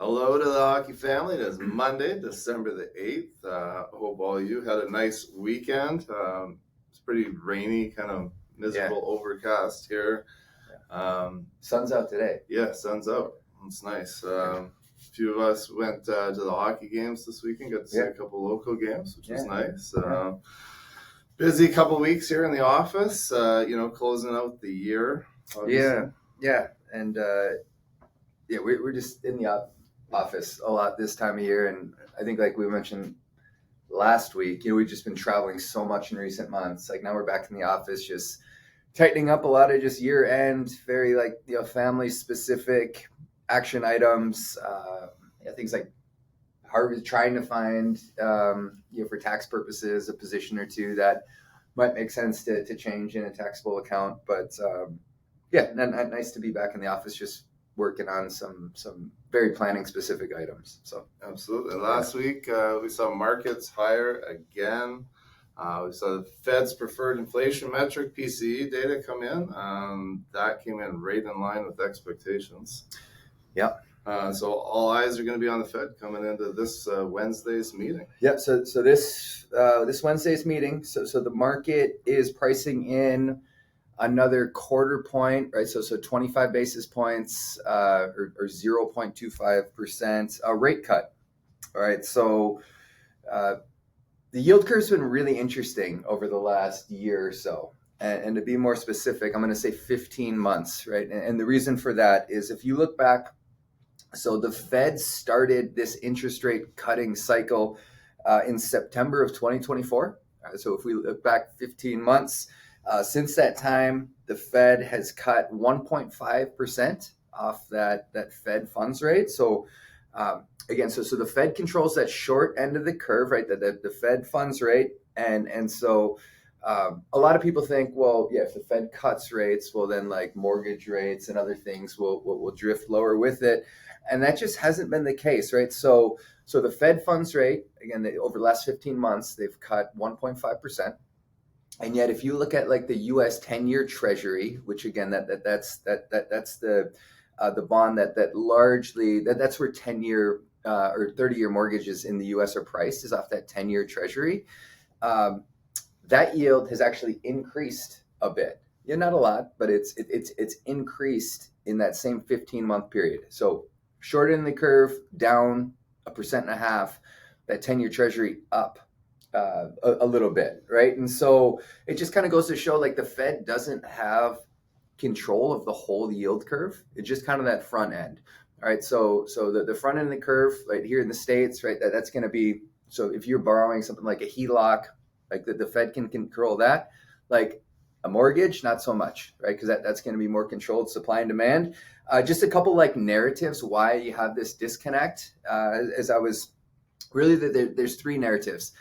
Hello to the hockey family. It is Monday, December the 8th. Hope all you had a nice weekend. It's pretty rainy, kind of miserable, overcast here. Sun's out today. Yeah, sun's out. It's nice. A few of us went to the hockey games this weekend, got to see a couple local games, which was nice. Busy couple weeks here in the office, closing out the year. Obviously. And we're just in the office a lot this time of year, and I think, like we mentioned last week, we've just been traveling so much in recent months. Like now we're back in the office, just tightening up a lot of just year end, very family specific action items, things like trying to find for tax purposes a position or two that might make sense to change in a taxable account. But nice to be back in the office, just working on some very planning specific items. So absolutely. And last week we saw markets higher again. We saw the Fed's preferred inflation metric PCE data come in. That came in right in line with expectations. Yeah. So all eyes are going to be on the Fed coming into this Wednesday's meeting. Yeah. So this Wednesday's meeting. So the market is pricing in another quarter point, right? So 25 basis points or 0.25% rate cut. All right. So the yield curve's been really interesting over the last year or so. And to be more specific, I'm going to say 15 months, right? And the reason for that is if you look back, so the Fed started this interest rate cutting cycle in September of 2024. So if we look back 15 months, since that time, the Fed has cut 1.5% off that Fed funds rate. So again, so the Fed controls that short end of the curve, right? The Fed funds rate, and so a lot of people think, well, yeah, if the Fed cuts rates, well then like mortgage rates and other things will drift lower with it, and that just hasn't been the case, right? So the Fed funds rate, again, over the last 15 months, they've cut 1.5%. And yet, if you look at like the U.S. 10-year Treasury, which again, that's the bond that largely that's where 10-year or 30-year mortgages in the U.S. are priced, is off that 10-year Treasury. That yield has actually increased a bit. Yeah, not a lot, but it's increased in that same 15-month period. So short in the curve down 1.5%, that 10-year Treasury up a little bit, right? And so it just kind of goes to show like the Fed doesn't have control of the whole yield curve. It's just kind of that front end. All right. So the front end of the curve right here in the States, right, that's going to be, so if you're borrowing something like a HELOC, like the Fed can control that. Like a mortgage, not so much, right? Because that's going to be more controlled supply and demand. Just a couple like narratives why you have this disconnect. As I was really, there's three narratives.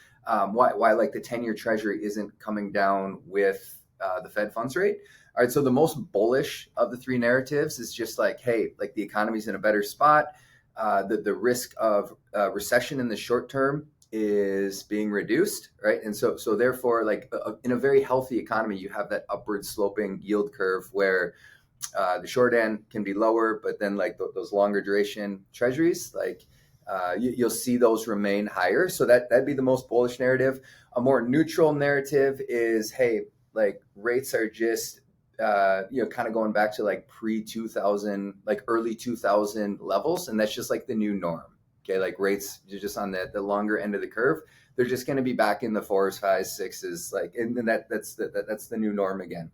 Why like the 10-year Treasury isn't coming down with the Fed funds rate. All right, so the most bullish of the three narratives is just like, hey, like the economy's in a better spot. The risk of recession in the short term is being reduced, right? And so therefore, like in a very healthy economy, you have that upward sloping yield curve where the short end can be lower, but then like those longer duration Treasuries, like you'll see those remain higher. So that'd be the most bullish narrative. A more neutral narrative is, hey, like rates are just, kind of going back to like pre-2000, like early 2000 levels. And that's just like the new norm. Okay. Like rates are just on the longer end of the curve. They're just going to be back in the 4s, 5s, 6s, like, and then that's the new norm again.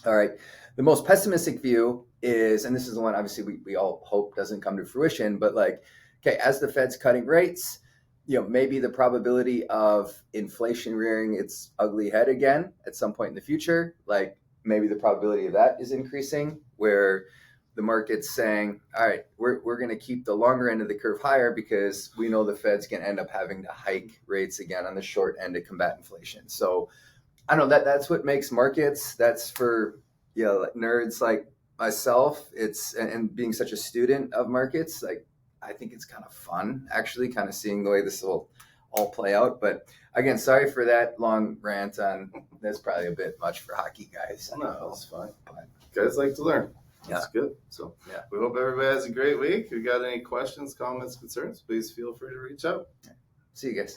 All right. The most pessimistic view is, and this is the one obviously we all hope doesn't come to fruition, but like, okay, as the Fed's cutting rates, maybe the probability of inflation rearing its ugly head again at some point in the future, like maybe the probability of that is increasing, where the market's saying, all right, we're going to keep the longer end of the curve higher because we know the Fed's going to end up having to hike rates again on the short end to combat inflation. So I don't know, that's what makes markets. That's for nerds like myself. And being such a student of markets, like I think it's kind of fun, actually, kind of seeing the way this will all play out. But again, sorry for that long rant on. That's probably a bit much for hockey guys. No, that's fine. But guys like to learn. That's good. So Yeah. we hope everybody has a great week. If you got any questions, comments, concerns, please feel free to reach out. See you guys.